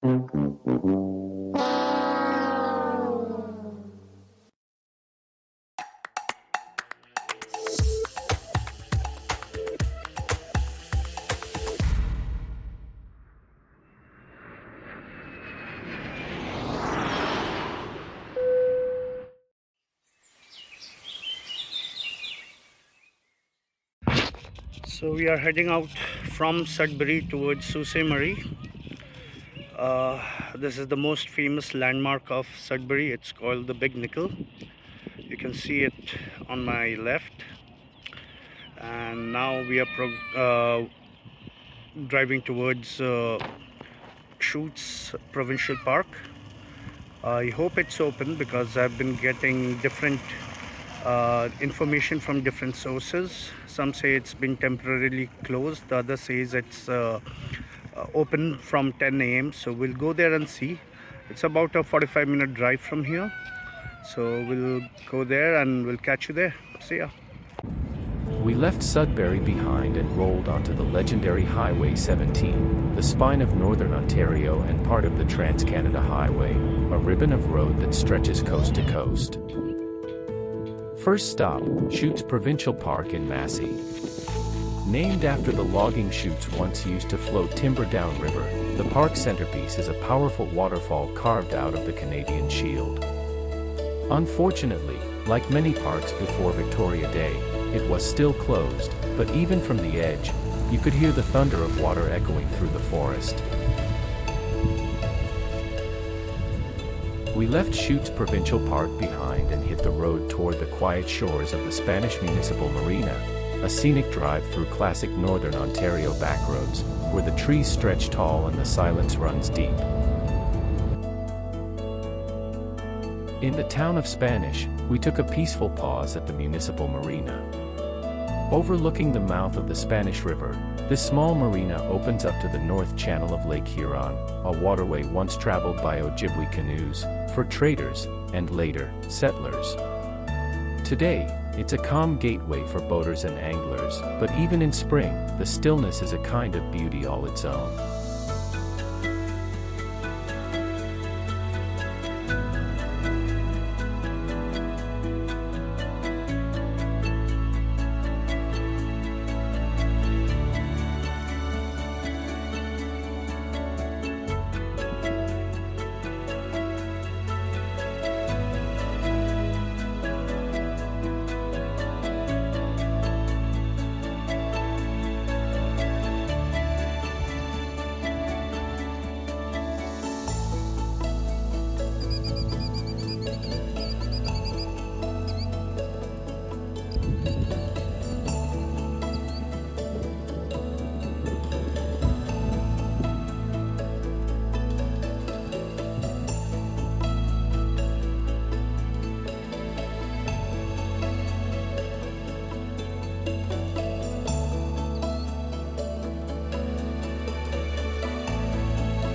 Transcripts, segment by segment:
So we are heading out from Sudbury towards Sault Ste. This is the most famous landmark of Sudbury. It's called the Big Nickel. You can see it on my left. And now we are driving towards Shoots Provincial Park. I hope it's open because I've been getting different information from different sources. Some say it's been temporarily closed, the other says it's open from 10 a.m. So we'll go there and see. It's about a 45-minute drive from here, so we'll go there and we'll catch you there. See ya. We left Sudbury behind and rolled onto the legendary Highway 17, the spine of northern Ontario and part of the Trans-Canada Highway, a ribbon of road that stretches coast to coast. First stop, Shoots Provincial Park in Massey. Named after the logging chutes once used to float timber downriver, the park's centerpiece is a powerful waterfall carved out of the Canadian Shield. Unfortunately, like many parks before Victoria Day, it was still closed, but even from the edge, you could hear the thunder of water echoing through the forest. We left Shoots Provincial Park behind and hit the road toward the quiet shores of the Spanish Municipal Marina, a scenic drive through classic northern Ontario backroads, where the trees stretch tall and the silence runs deep. In the town of Spanish, we took a peaceful pause at the Municipal Marina. Overlooking the mouth of the Spanish River, this small marina opens up to the north channel of Lake Huron, a waterway once traveled by Ojibwe canoes, for traders, and later, settlers. Today, it's a calm gateway for boaters and anglers, but even in spring, the stillness is a kind of beauty all its own.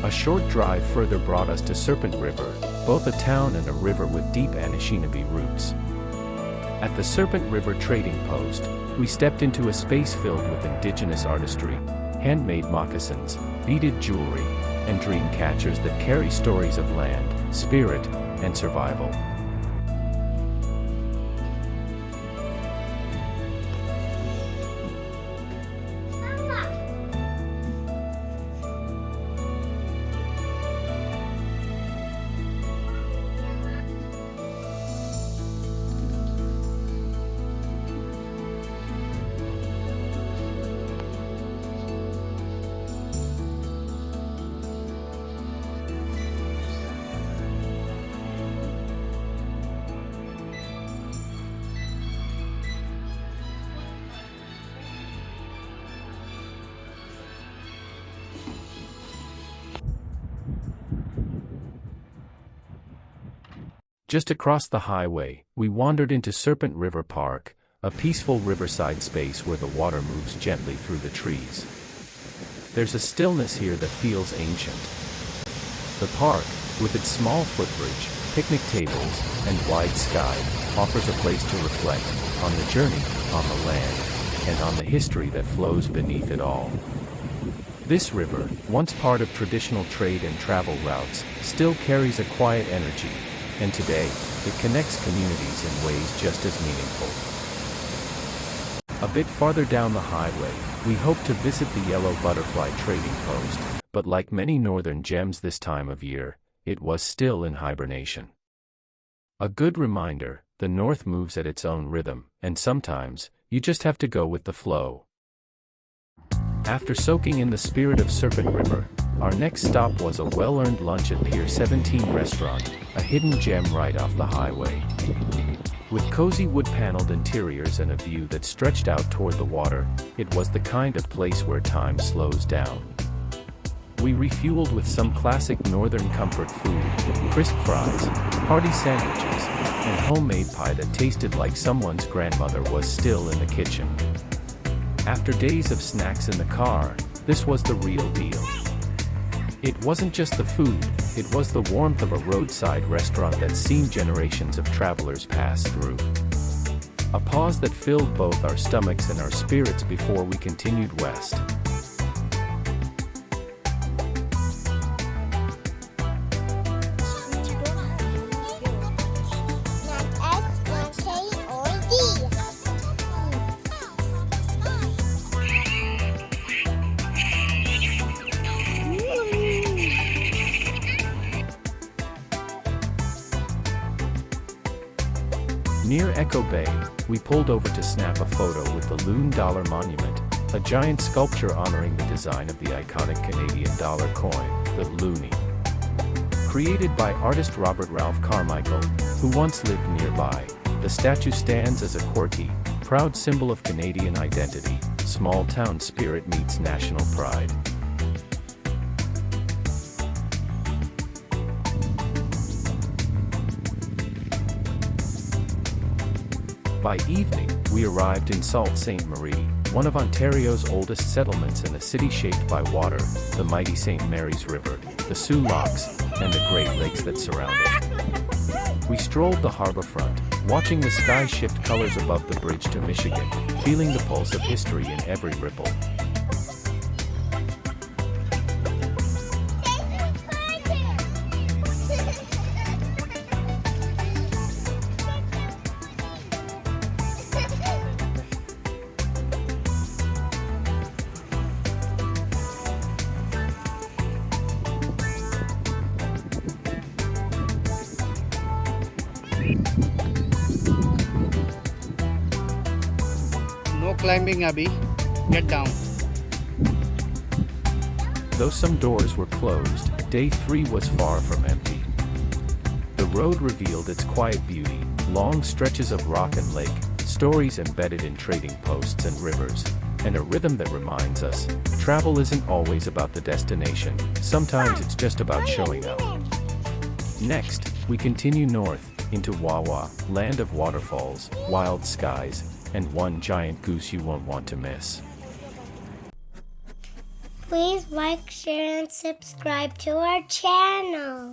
A short drive further brought us to Serpent River, both a town and a river with deep Anishinaabe roots. At the Serpent River trading post, we stepped into a space filled with indigenous artistry, handmade moccasins, beaded jewelry, and dream catchers that carry stories of land, spirit, and survival. Just across the highway, we wandered into Serpent River Park, a peaceful riverside space where the water moves gently through the trees. There's a stillness here that feels ancient. The park, with its small footbridge, picnic tables, and wide sky, offers a place to reflect on the journey, on the land, and on the history that flows beneath it all. This river, once part of traditional trade and travel routes, still carries a quiet energy, and today, it connects communities in ways just as meaningful. A bit farther down the highway, we hope to visit the Yellow Butterfly Trading Post, but like many northern gems this time of year, it was still in hibernation. A good reminder, the north moves at its own rhythm, and sometimes, you just have to go with the flow. After soaking in the spirit of Serpent River, our next stop was a well-earned lunch at Pier 17 Restaurant, a hidden gem right off the highway. With cozy wood-paneled interiors and a view that stretched out toward the water, it was the kind of place where time slows down. We refueled with some classic northern comfort food, crisp fries, hearty sandwiches, and homemade pie that tasted like someone's grandmother was still in the kitchen. After days of snacks in the car, this was the real deal. It wasn't just the food, it was the warmth of a roadside restaurant that seen generations of travelers pass through. A pause that filled both our stomachs and our spirits before we continued west. Near Echo Bay, we pulled over to snap a photo with the Loon Dollar Monument, a giant sculpture honoring the design of the iconic Canadian dollar coin, the loonie. Created by artist Robert Ralph Carmichael, who once lived nearby, the statue stands as a quirky, proud symbol of Canadian identity, small-town spirit meets national pride. By evening, we arrived in Sault Ste. Marie, one of Ontario's oldest settlements in a city shaped by water, the mighty St. Mary's River, the Sioux Locks, and the Great Lakes that surround it. We strolled the harbor front, watching the sky shift colors above the bridge to Michigan, feeling the pulse of history in every ripple. No climbing, Abby. Get down. Though some doors were closed, day 3 was far from empty. The road revealed its quiet beauty, long stretches of rock and lake, stories embedded in trading posts and rivers, and a rhythm that reminds us, travel isn't always about the destination, sometimes it's just about showing up. Next, we continue north, into Wawa, land of waterfalls, wild skies, and one giant goose you won't want to miss. Please like, share, and subscribe to our channel.